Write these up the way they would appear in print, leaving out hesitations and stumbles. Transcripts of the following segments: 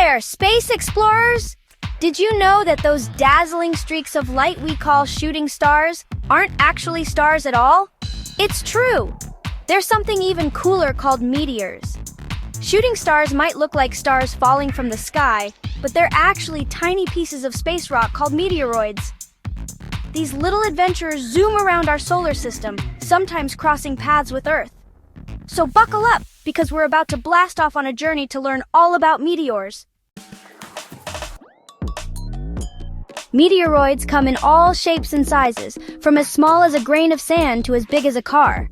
there, space explorers! Did you know that those dazzling streaks of light we call shooting stars aren't actually stars at all? It's true! There's something even cooler called meteors. Shooting stars might look like stars falling from the sky, but they're actually tiny pieces of space rock called meteoroids. These little adventurers zoom around our solar system, sometimes crossing paths with Earth. So buckle up, because we're about to blast off on a journey to learn all about meteors. Meteoroids come in all shapes and sizes, from as small as a grain of sand to as big as a car.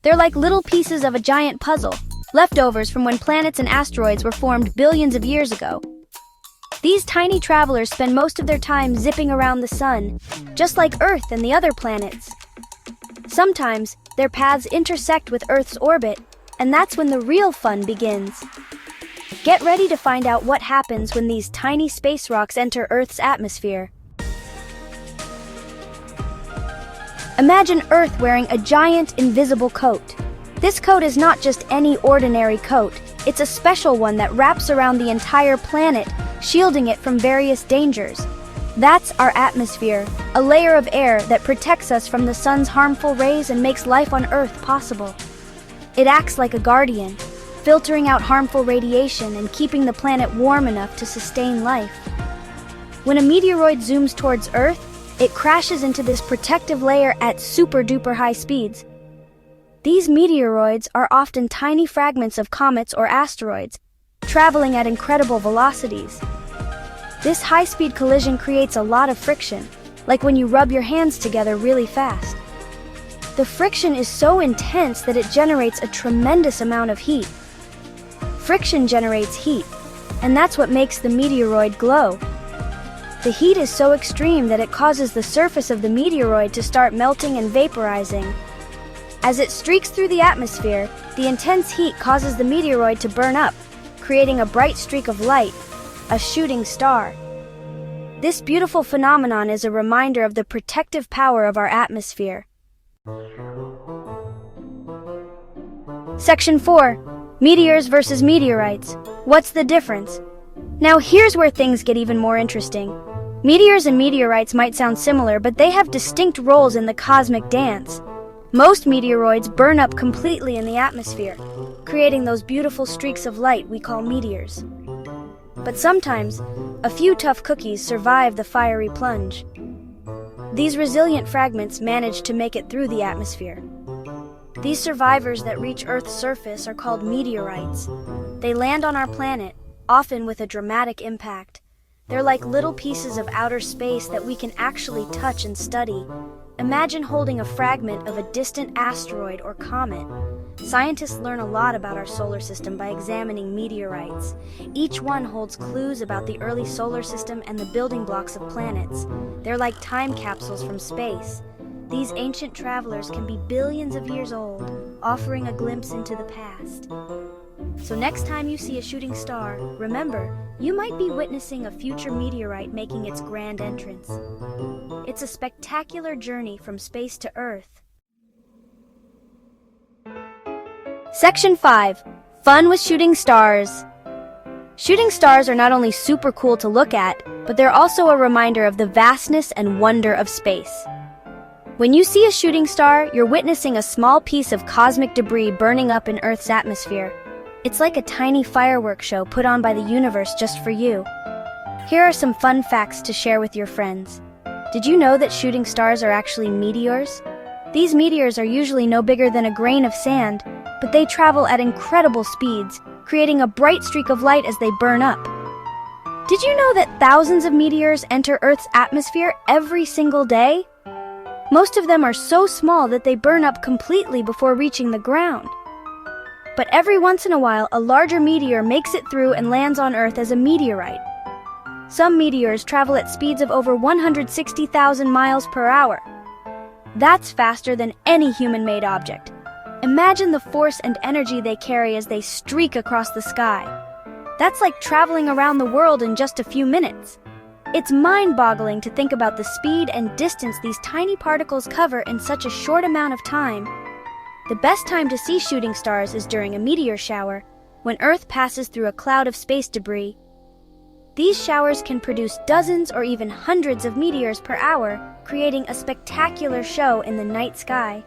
They're like little pieces of a giant puzzle, leftovers from when planets and asteroids were formed billions of years ago. These tiny travelers spend most of their time zipping around the sun, just like Earth and the other planets. Sometimes, their paths intersect with Earth's orbit, and that's when the real fun begins. Get ready to find out what happens when these tiny space rocks enter Earth's atmosphere. Imagine Earth wearing a giant invisible coat. This coat is not just any ordinary coat. It's a special one that wraps around the entire planet, shielding it from various dangers. That's our atmosphere, a layer of air that protects us from the sun's harmful rays and makes life on Earth possible. It acts like a guardian, filtering out harmful radiation and keeping the planet warm enough to sustain life. When a meteoroid zooms towards Earth, it crashes into this protective layer at super-duper high speeds. These meteoroids are often tiny fragments of comets or asteroids, traveling at incredible velocities. This high-speed collision creates a lot of friction, like when you rub your hands together really fast. The friction is so intense that it generates a tremendous amount of heat. Friction generates heat, and that's what makes the meteoroid glow. The heat is so extreme that it causes the surface of the meteoroid to start melting and vaporizing. As it streaks through the atmosphere, the intense heat causes the meteoroid to burn up, creating a bright streak of light, a shooting star. This beautiful phenomenon is a reminder of the protective power of our atmosphere. Section 4. Meteors versus meteorites. What's the difference? Now here's where things get even more interesting. Meteors and meteorites might sound similar, but they have distinct roles in the cosmic dance. Most meteoroids burn up completely in the atmosphere, creating those beautiful streaks of light we call meteors. But sometimes, a few tough cookies survive the fiery plunge. These resilient fragments manage to make it through the atmosphere. These survivors that reach Earth's surface are called meteorites. They land on our planet, often with a dramatic impact. They're like little pieces of outer space that we can actually touch and study. Imagine holding a fragment of a distant asteroid or comet. Scientists learn a lot about our solar system by examining meteorites. Each one holds clues about the early solar system and the building blocks of planets. They're like time capsules from space. These ancient travelers can be billions of years old, offering a glimpse into the past. So next time you see a shooting star, remember, you might be witnessing a future meteorite making its grand entrance. It's a spectacular journey from space to Earth. Section 5. Fun with shooting stars. Shooting stars are not only super cool to look at, but they're also a reminder of the vastness and wonder of space. When you see a shooting star, you're witnessing a small piece of cosmic debris burning up in Earth's atmosphere. It's like a tiny fireworks show put on by the universe just for you. Here are some fun facts to share with your friends. Did you know that shooting stars are actually meteors? These meteors are usually no bigger than a grain of sand, but they travel at incredible speeds, creating a bright streak of light as they burn up. Did you know that thousands of meteors enter Earth's atmosphere every single day? Most of them are so small that they burn up completely before reaching the ground. But every once in a while, a larger meteor makes it through and lands on Earth as a meteorite. Some meteors travel at speeds of over 160,000 miles per hour. That's faster than any human-made object. Imagine the force and energy they carry as they streak across the sky. That's like traveling around the world in just a few minutes. It's mind-boggling to think about the speed and distance these tiny particles cover in such a short amount of time. The best time to see shooting stars is during a meteor shower, when Earth passes through a cloud of space debris. These showers can produce dozens or even hundreds of meteors per hour, creating a spectacular show in the night sky.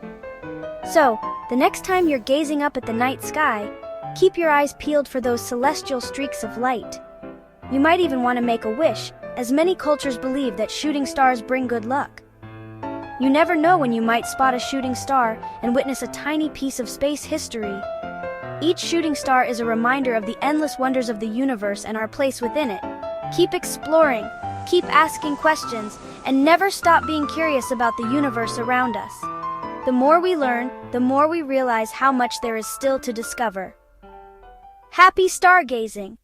So, the next time you're gazing up at the night sky, keep your eyes peeled for those celestial streaks of light. You might even want to make a wish, as many cultures believe that shooting stars bring good luck. You never know when you might spot a shooting star and witness a tiny piece of space history. Each shooting star is a reminder of the endless wonders of the universe and our place within it. Keep exploring, keep asking questions, and never stop being curious about the universe around us. The more we learn, the more we realize how much there is still to discover. Happy stargazing!